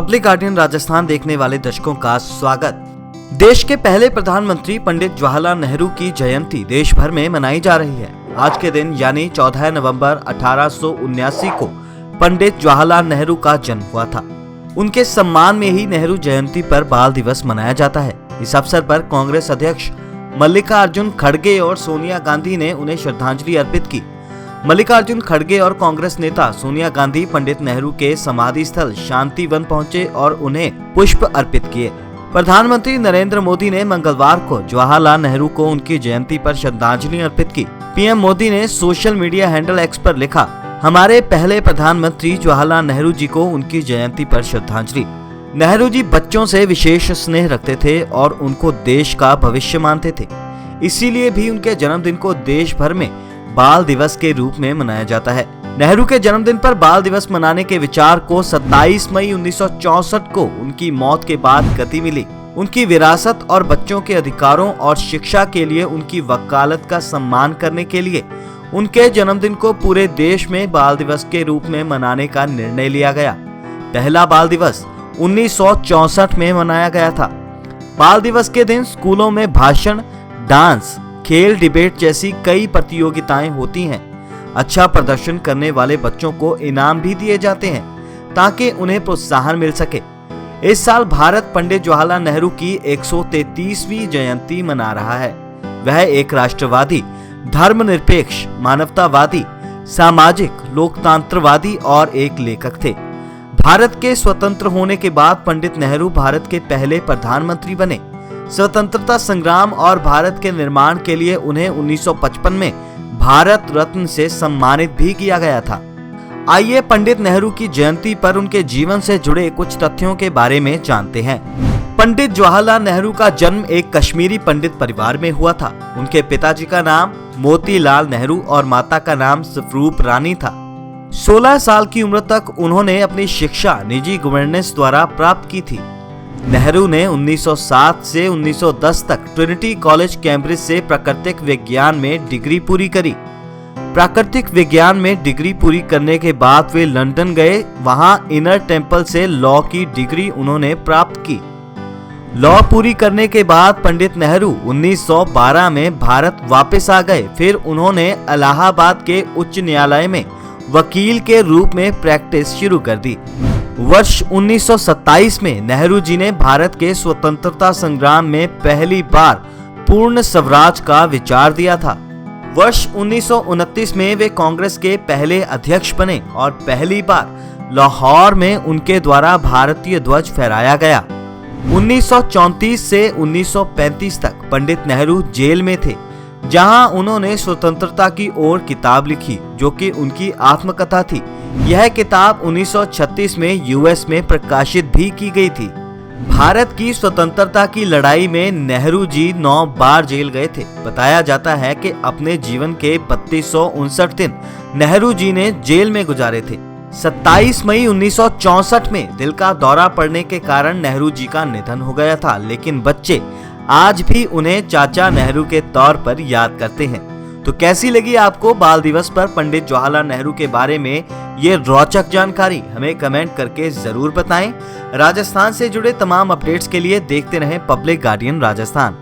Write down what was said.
Public guardian Rajasthan देखने वाले दर्शकों का स्वागत। देश के पहले प्रधानमंत्री पंडित जवाहरलाल नेहरू की जयंती देश भर में मनाई जा रही है। आज के दिन यानी 14 नवंबर 1879 को पंडित जवाहरलाल नेहरू का जन्म हुआ था। उनके सम्मान में ही नेहरू जयंती पर बाल दिवस मनाया जाता है। इस अवसर पर कांग्रेस अध्यक्ष मल्लिकार्जुन खड़गे और सोनिया गांधी ने उन्हें श्रद्धांजलि अर्पित की। मल्लिकार्जुन खड़गे और कांग्रेस नेता सोनिया गांधी पंडित नेहरू के समाधि स्थल शांति वन पहुंचे और उन्हें पुष्प अर्पित किए। प्रधानमंत्री नरेंद्र मोदी ने मंगलवार को जवाहरलाल नेहरू को उनकी जयंती पर श्रद्धांजलि अर्पित की। पीएम मोदी ने सोशल मीडिया हैंडल एक्स पर लिखा, हमारे पहले प्रधानमंत्री जवाहरलाल नेहरू जी को उनकी जयंती पर श्रद्धांजलि। नेहरू जी बच्चों से विशेष स्नेह रखते थे और उनको देश का भविष्य मानते थे। इसीलिए भी उनके जन्मदिन को देश भर में बाल दिवस के रूप में मनाया जाता है। नेहरू के जन्मदिन पर बाल दिवस मनाने के विचार को 27 मई 1964 को उनकी मौत के बाद गति मिली। उनकी विरासत और बच्चों के अधिकारों और शिक्षा के लिए उनकी वकालत का सम्मान करने के लिए उनके जन्मदिन को पूरे देश में बाल दिवस के रूप में मनाने का निर्णय लिया गया। पहला बाल दिवस 1964 में मनाया गया था। बाल दिवस के दिन स्कूलों में भाषण, डांस, खेल, डिबेट जैसी कई प्रतियोगिताएं होती हैं। अच्छा प्रदर्शन करने वाले बच्चों को इनाम भी दिए जाते हैं ताकि उन्हें प्रोत्साहन मिल सके। इस साल भारत पंडित जवाहरलाल नेहरू की 133वीं जयंती मना रहा है। वह एक राष्ट्रवादी, धर्मनिरपेक्ष, मानवतावादी, सामाजिक, लोकतंत्रवादी और एक लेखक थे। भारत के स्वतंत्र होने के बाद पंडित नेहरू भारत के पहले प्रधानमंत्री बने। स्वतंत्रता संग्राम और भारत के निर्माण के लिए उन्हें 1955 में भारत रत्न से सम्मानित भी किया गया था। आइए पंडित नेहरू की जयंती पर उनके जीवन से जुड़े कुछ तथ्यों के बारे में जानते हैं। पंडित जवाहरलाल नेहरू का जन्म एक कश्मीरी पंडित परिवार में हुआ था। उनके पिताजी का नाम मोतीलाल नेहरू और माता का नाम सफरूप रानी था। 16 साल की उम्र तक उन्होंने अपनी शिक्षा निजी गवर्नेंस द्वारा प्राप्त की थी। नेहरू ने 1907 से 1910 तक ट्रिनिटी कॉलेज कैम्ब्रिज से प्राकृतिक विज्ञान में डिग्री पूरी करी। प्राकृतिक विज्ञान में डिग्री पूरी करने के बाद वे लंदन गए। वहां इनर टेम्पल से लॉ की डिग्री उन्होंने प्राप्त की। लॉ पूरी करने के बाद पंडित नेहरू 1912 में भारत वापस आ गए। फिर उन्होंने इलाहाबाद के उच्च न्यायालय में वकील के रूप में प्रैक्टिस शुरू कर दी। वर्ष 1927 में नेहरू जी ने भारत के स्वतंत्रता संग्राम में पहली बार पूर्ण स्वराज का विचार दिया था। वर्ष 1929 में वे कांग्रेस के पहले अध्यक्ष बने और पहली बार लाहौर में उनके द्वारा भारतीय ध्वज फहराया गया। 1934 से 1935 तक पंडित नेहरू जेल में थे, जहां उन्होंने स्वतंत्रता की ओर किताब लिखी, जो कि उनकी आत्मकथा थी। यह किताब 1936 में यूएस में प्रकाशित भी की गई थी। भारत की स्वतंत्रता की लड़ाई में नेहरू जी 9 बार जेल गए थे। बताया जाता है कि अपने जीवन के 3259 दिन नेहरू जी ने जेल में गुजारे थे। 27 मई 1964 में दिल का दौरा पड़ने के कारण नेहरू जी का निधन हो गया था, लेकिन बच्चे आज भी उन्हें चाचा नेहरू के तौर पर याद करते हैं। तो कैसी लगी आपको बाल दिवस पर पंडित जवाहरलाल नेहरू के बारे में ये रोचक जानकारी? हमें कमेंट करके जरूर बताएं। राजस्थान से जुड़े तमाम अपडेट्स के लिए देखते रहें पब्लिक गार्डियन राजस्थान।